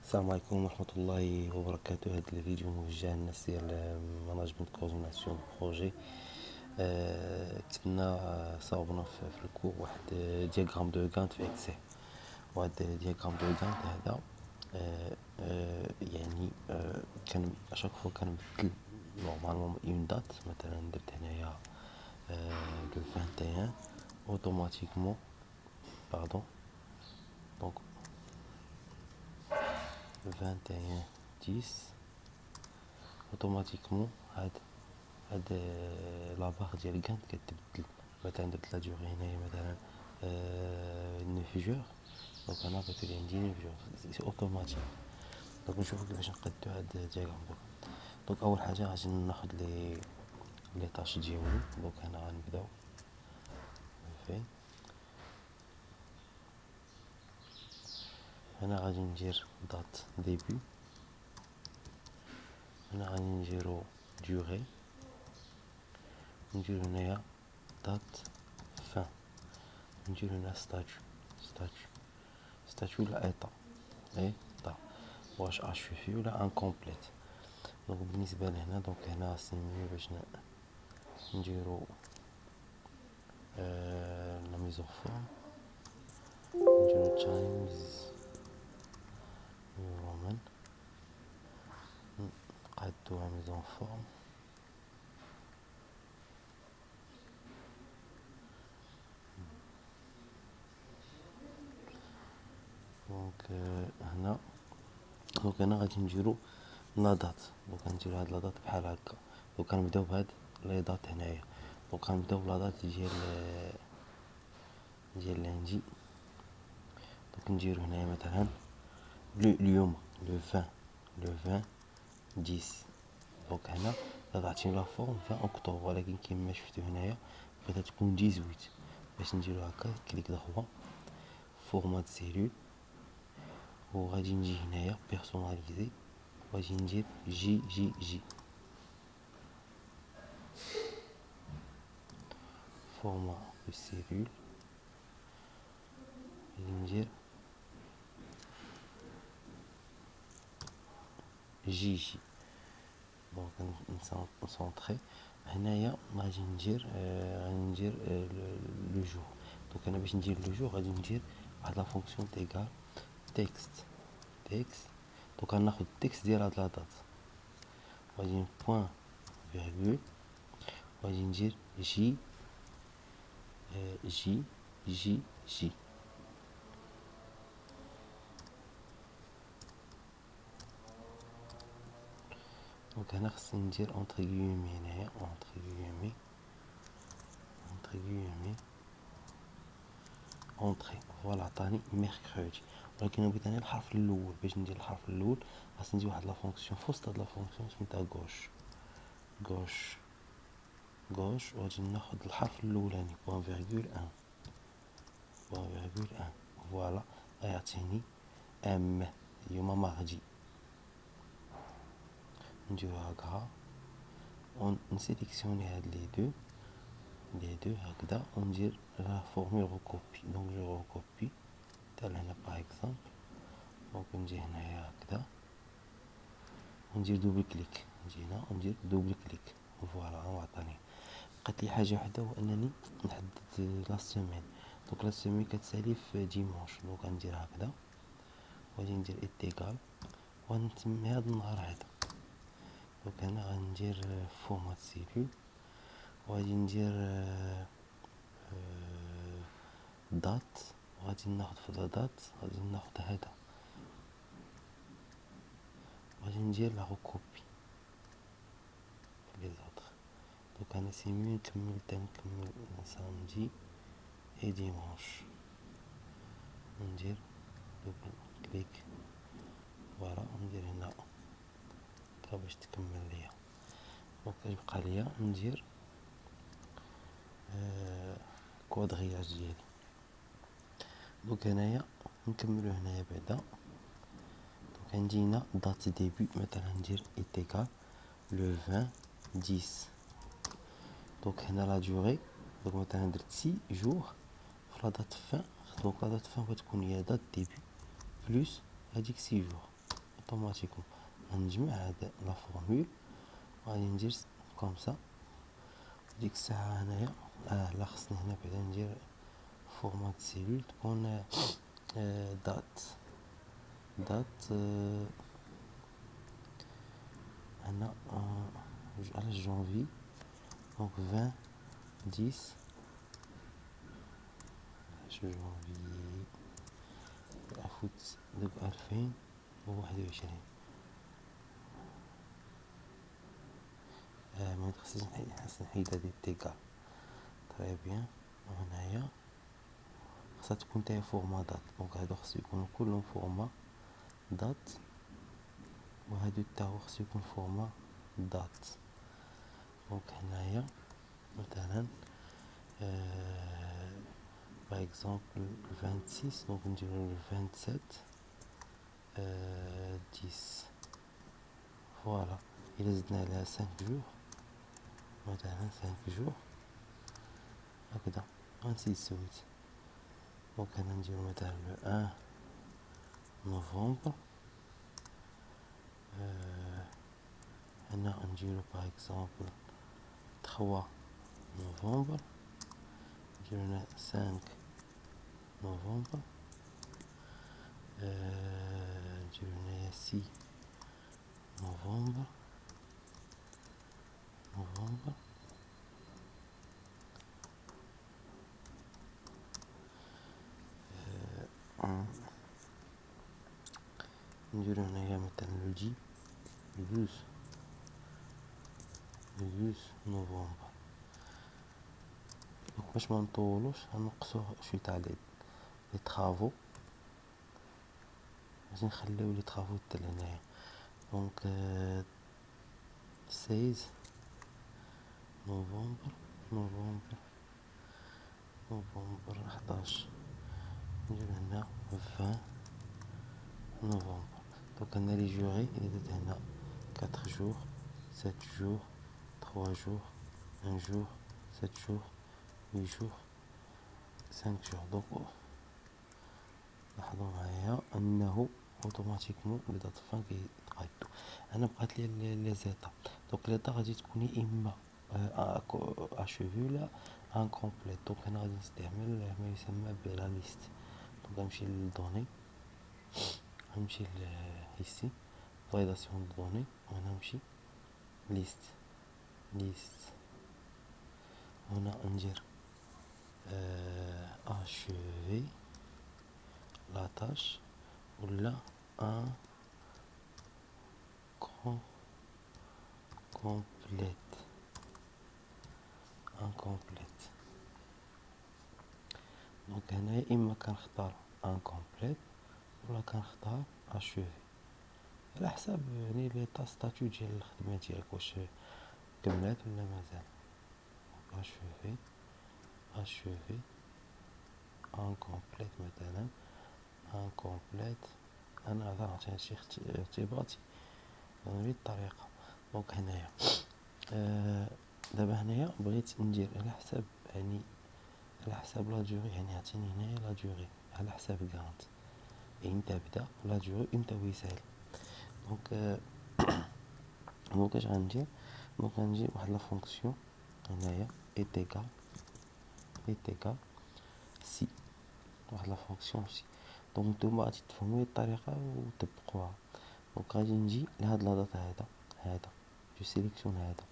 السلام عليكم ورحمة الله وبركاته. هذا الفيديو موجه للناس ديال ماناجمنت كورديناسيون بروجي. كتبنا صاوبنا في الكور واحد دياغرام دو غانت في اكسل. وهاد دياغرام دو غانت هذا يعني كان اشاك فوا كنبدل نورمالمون اون دات، مثلا درت هنايا لو 21 اوتوماتيكمون باردون دونك 21 10 اوتوماتيكمون هاد لا باغ ديال كانت كتبدل. مثلا درت لا ديوغي هنايا مثلا 9 جوغ، دونك انا كتولي عندي 9 جوغ سي اوتوماتيك. دونك نشوفو كيفاش نقادو هاد الدياغرام دونك اول حاجه غادي ناخد لي طاش ديالي. دونك هنا غنبداو في هنا غادي ندير دات ديبي، هنا غادي نديرو ديوغي، ندير هنايا دات فان، ندير هنا ستاتيو ولا ايطا واش اشوفي ولا انكومبليت. دونك بالنسبه لهنا دونك هنا سيمي باش نديرو لا ميزون فورم، نديرو تايمز رومان، نقادوها ميزون فورم. دونك هنا غادي نديرو لا دات. دونك غنديرو هاد لا دات بحال هكا. دونك غنبداو بهاد لي دات هنايا. دونك غنبداو بلا دات ديال لاندي. دونك نديرو هنايا مثلا اليوم لو 20 10. دونك هنا عطيني لا فورم 20 اكتوبر، ولكن كيما شفتو هنايا بغيتها تكون 18. باش نديرو هكا كليك دغوا فورمات سيلول، وغادي نجي هنايا بيرسوناليزي، وغادي ندير جي فورما دو سيلول، غادي ندير جي. دونك نسونطري هنايا غادي ندير لو جور. دونك انا باش ندير لو جور غادي ندير واحد لا فونكسيون تيغال تكست. دونك غناخد التكست ديال هاد لا دات، غادي بوين فيرغول، غادي ندير جي جي جي جي. دونك هنا خصني ندير اونتر غيومي هنايا اونتر غيومي اونتري. فوالا عطاني ميركودي، ولكن انا بغيت انا الحرف الاول. باش ندير الحرف الاول خاصني ندير واحد لا فونكسيون فوسط هاد لا فونكسيون سميتها غوش وغادي ناخد الحرف الاولاني بوان فيرغول ان. فوالا غيعطيني اليوم ماغدي. نديرو هكا نسيليكسيوني هاد لي دو هكذا، وندير لا فورمول ريكوبي. دونك جو ريكوبي تاع هنا باغ اكزومبل. دونك نجي هنايا هكذا وندير دوبل كليك، نجي هنا وندير دوبل كليك. فوالا هو عطاني. بقات لي حاجه وحده، هو انني نحدد لا سيمين. دونك لا سيمين كتسالي في ديمونش. دونك غندير هكذا وغادي ندير ايتيغال وغنسمي هاد النهار هذا. دونك هنا غندير فورمات سيلول، وغادي ندير دات، وغادي ناخد في لا دات غادي ناخد هذا، غادي ندير لا ريكوبي في لي زوطر. دونك انا سي ميو نكمل سامدي اي ديمونش، ندير دوبل كليك. فوالا ندير هنا باش تكمل ليا. دونك يبقى ليا ندير كوادغياج ديالي. دونك هنايا نكملو هنايا بعدا. دونك عندي هنا دات ديبي، مثلا ندير ايتيغال لو 20 10. دونك هنا لا ديوغي، دونك مثلا درت 6 جوغ في لا دات فان. دونك لا دات فان غتكون هي دات ديبي بلوس هاديك 6 جوغ. اوتوماتيكمون غنجمع هاد لا فورمول وغادي ندير كومسا. ديك الساعة هنايا لا خصني هنا بعدا ندير فورمات سيلول تكون دات هنا على جونفي دونك 20 10 جونفي دوك 2021. ما خصنيش نحيد هادي التيكا. طري بيان. وهنايا خاصها تكون تاهي فورما دات، دونك هادو خصو يكونو كلهم فورما دات، وهادو تا هو خصو يكون فورما دات. دونك هنايا مثلا باغ اكزومبل 26 دونك نديرو 27 10. فوالا الا زدنا عليها 5 جور مثلا 5 جور هكذا غنسيت سويت. دونك هنا نديرو مثلا لو 1 نوفمبر. هنا نديرو باغ اكزومبل 3 نوفمبر. نديرو هنا 5 نوفمبر. نديرو هنايا 6 نوفمبر. نديرو هنايا مثلا لو 12 نوفمبر. دونك باش ما نطولوش غنقصو شويه تاع لي طرافو، باش نخليو لي طرافو حتى لهنايا. دونك 16 نوفمبر 11. ندير هنا 20 نوفمبر. دونك هنا لي جوغي اللي درت هنا 4 جور 7 جور 3 جور 1 جور 7 جور 8 جور 5 جور. دونك لاحظوا معايا انه اوتوماتيكمون لي دات فان كيتقادو. انا بقات لي لي زيتا. دونك لي غادي تكون اما اشوفي ولا انكومبليت. دونك هنا غادي نستعمل ما يسمى بلا ليست. دونك غنمشي للدوني، غنمشي ici validation de données وهنا نمشي list هنا ندير achever la tâche ولا incomplète. دونك هنايا اما كنختار incomplète ولا كنختار achever على حساب يعني لي ستاتيو ديال الخدمه ديالك واش كملات ولا مازال. achever incomplète مثلا incomplète. انا هذا عطيت شي اختباراتي بهذه الطريقه. دونك هنايا دابا هنايا بغيت ندير على حساب يعني على حساب لا دوري، يعني عطيني هنايا لا دوري على حساب كانت امتى بدا لا دوري امتى ويسال. دونك دونك اش غندير؟ دونك غنجي واحد لا فونكسيون هنايا ايتيكال سي، واحد لا فونكسيون سي. دونك نتوما غادي تفهموا الطريقه وتطبقوها. دونك غادي نجي لهاد لا دات هذا جو سيليكسيون هذا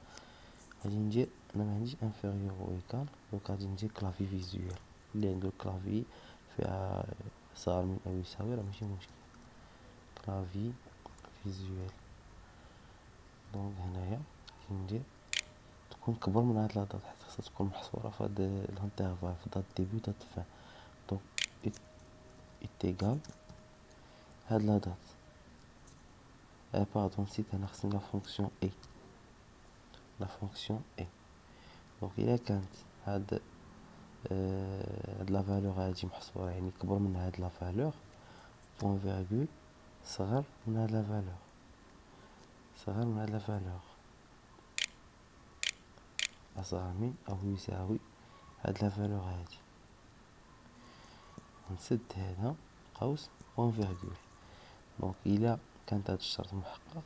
غادي ندير انا ما عنديش انفيريور او ايكال. دونك غادي ندير كلافي فيزوال اللي عنده الكلافي فيها صغر من او يساوي راه ماشي مشكل. كلافي فيزوال. دونك هنايا غادي ندير تكون كبر من هاد لا دات حيت خاصها تكون محصوره في هاد الانترفال في دات ديبي و دات فان. دونك ايتيغال هاد لا دات باردون نسيت انا خصني لا فونكسيون اي دونك الا كانت هاد لا فالور هادي محصوره يعني كبر من هاد لا فالور بوين فيرغول صغر من هاد لا فالور أصغر من أو يساوي هاد لا فالور هادي. نسد هذا قوس بوين فيرغول. دونك إلا كانت هاد الشرط محقق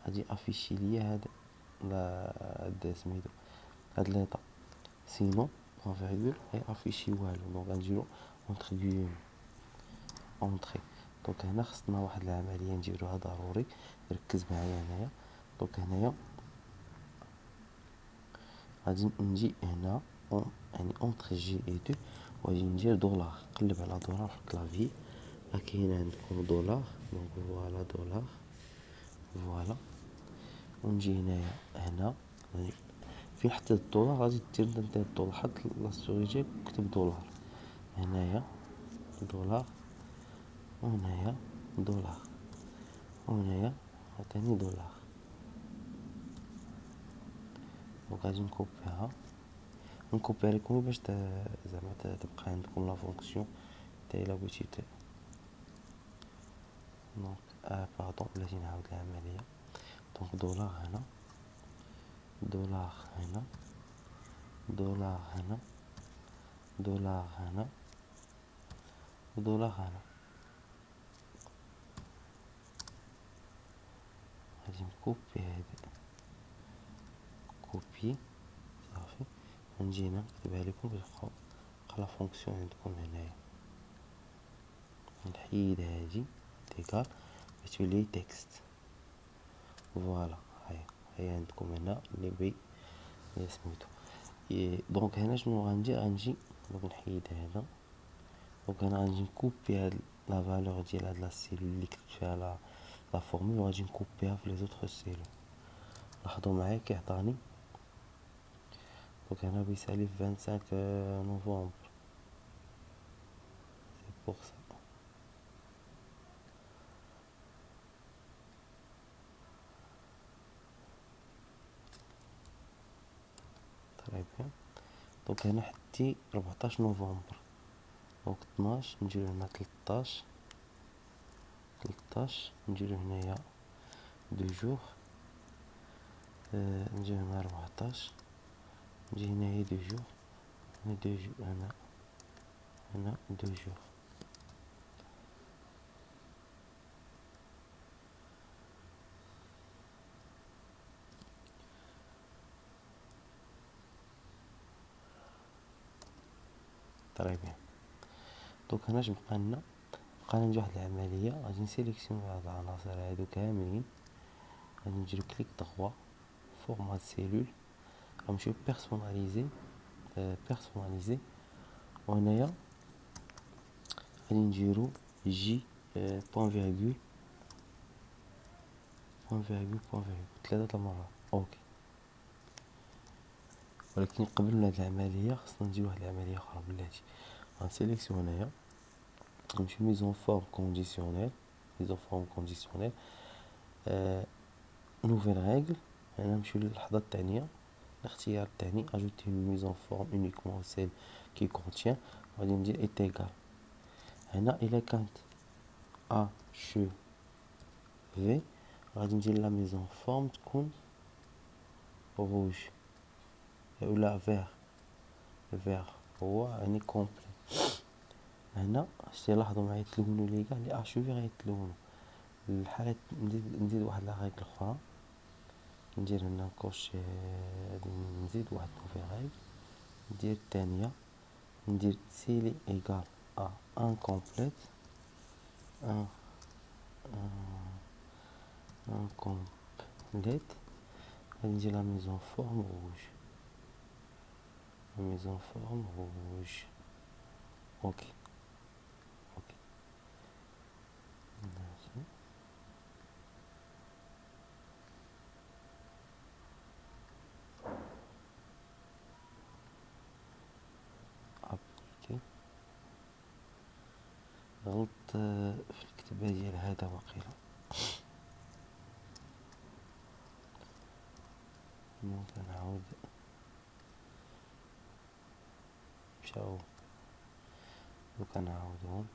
غادي افيشي ليا هاد سميتو هاد ليطا، سينو بوان فيرغول غي افيشي والو. دونك غنديرو اونتر غيوم اونطري. دونك هنا خصنا واحد العمليه نديروها ضروري، ركز معايا هنايا. دونك هنايا غادي نجي هنا يعني اونطر جي اي دو، وغادي ندير دولار، نقلب على دولار في الكلافي. كاين عندكم دولار، دونك فوالا دولار، فوالا. ونجي هنا فين حتى الدولار غادي دير الدولار، حط لاسوري ديالك وكتب دولار هنايا، دولار، وهنايا دولار، وهنايا عطيني دولار. دونك غادي نكوبيها لكم باش زعما تبقى عندكم لا فونكسيون تاع الا بغيتي دونك باردون بلاتي نعاود العمليه. دونك دولار هنا، دولار هنا، دولار هنا، دولار هنا، ودولار هنا. غادي نكوبي هادي، كوبي صافي. غنجي هنا نكتبها لكم باش تبقى لا فونكسيون عندكم هنايا. نحيد هادي تيكال باش تولي تكست، فوالا. هاي عندكم هنا اللي بي سميتو. دونك هنا شنو غنجي دونك نحيد هذا. دونك هنا غنجي نكوبي هاد لا فالور ديال هاد لا سيلول اللي كتبت فيها لا فورمول، وغادي نكوبيها في لي زوطخ سيلول. لاحظوا معايا كيعطاني دونك هنا بيسالي في 25 نوفمبر، سي بوغ سا. طري بيان. دونك هنا حتى 14 نوفمبر، دونك 12 نديرو هنا 13 نديرو هنايا دو جور، نجي هنا 14 نجي هنايا دو جور، هنا دو جور، هنا دو جور. طري بيان. دونك هنا اش بقى لنا؟ بقى ندير واحد العمليه، غادي نسيليكسيوني هاد العناصر هادو كاملين، غادي نديرو كليك دغوا فورمات سيلول، غنمشيو بيرسوناليزي، وهنايا غادي نديرو جي بوان فيرغول، ثلاثة المرات. اوكي. ولكن قبل من هاد العمليه خصنا ندير واحد العمليه اخرى بلاتي. غنسيليكسيون هنايا، نمشي ميزون فورم كونديسيونيل، نوفيل ريغل. هنا نمشيو للحظه الثانيه، الاختيار الثاني اجوتي ميزون فورم اونيكمون سيل كي كونتيان، غادي ندير ايت ايكال. هنا الا كانت ا شو في غادي ندير لا ميزون فورم تكون روج ولا فيغ هو يعني كومبلي. هنا شتي لاحظوا معايا تلونوا لي كاع لي اشوفي غيتلونوا. الحالة نزيد واحد لا ريغل اخرى، ندير هنا نكوشي، نزيد واحد نوفي ريغل، ندير الثانية، ندير سيلي ايكال ا ان كومبليت، ان كومبليت. غادي ندير لا ميزون فورم روج، اوكي. ابليكي. غلط في الكتابة ديال هذا واقيلا، ممكن نعاود مشاو دوكا نعاودهم.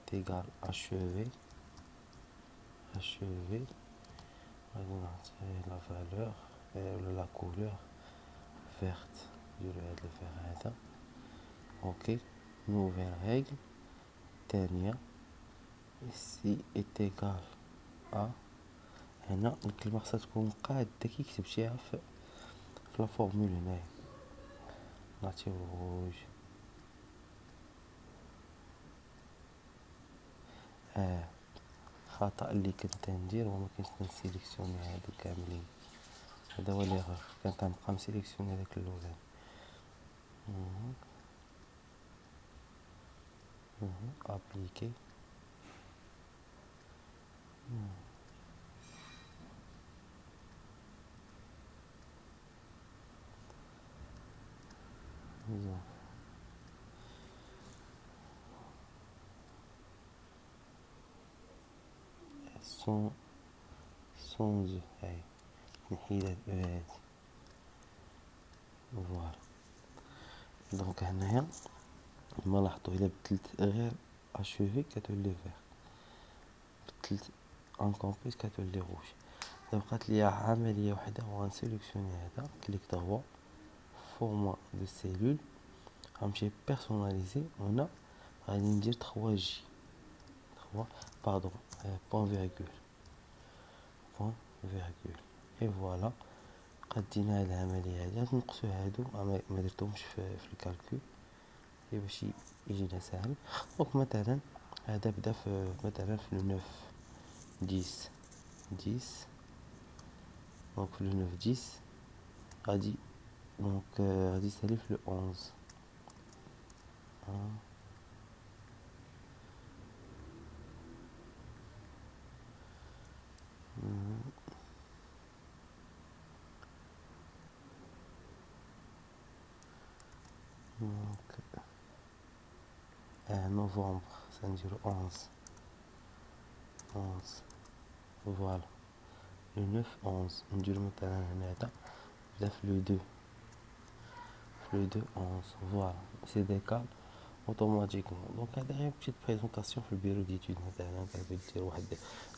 تيغال اشوفي غادي نعطيه لا فالور ولا لا كولور فيرت، نديرو هاد الفيغ هذا. اوكي. نوفيل ريغل الثانية، ici est égal à هنا الكلمة خصها تكون قادة كي كتبتيها في لا فورمول هنايا نعطيو روج خطأ اللي كنت ندير هو مكنتش نسيليكسيوني هادو كاملين، هذا هو ليغور، كان كنبقى مسيليكسيوني داك اللولان. ابليكي سونز هاي نحيد هاد هادي فوالا. دونك هنايا كما لاحظتوا الا بدلت غير اشوفي كتولي فيغ، بدلت ان كومبريس كتولي روج. بقات ليا عمليه وحده وغنسيليكسيوني هذا كليك دغوا فورما دو سيلول، غنمشي بيرسوناليزي هنا غادي ندير 3 جي 3 باردون بوين فيرغول اي فوالا. قدينا هاد العمليه هادي غنقصو هادو ما درتهمش في الكالكول هي باش يجينا ساهل. دونك مثلا هذا بدا في مثلا في لو 9 10 دونك في لو 9 10 غادي دونك غادي يسالي في لو 11 دونك نوفمبر سنديرو 11 فوالا. لو 9 11 نديرو مثلا هنايا بدا في لو 2 11 فوالا سي ديكال اوتوماتيكمون. دونك هذا غير بتيت بريزونطاسيون في البيرو ديتود مثلا كتبغي دير واحد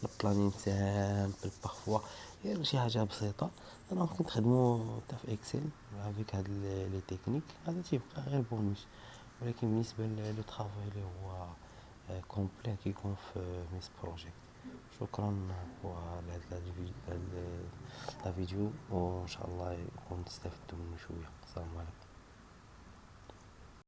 البلانين سامبل بارفوا غير شي حاجه بسيطه. انا ممكن نخدمو حتى في اكسل افيك هاد لي تكنيك، هذا تيبقى غير بونوس. ولكن بالنسبه لو طرافاي اللي هو كومبلي كيكون في ميس بروجي. شكرا على هاد الفيديو وان شاء الله يكون تستافدوا منه شويه. السلام عليكم.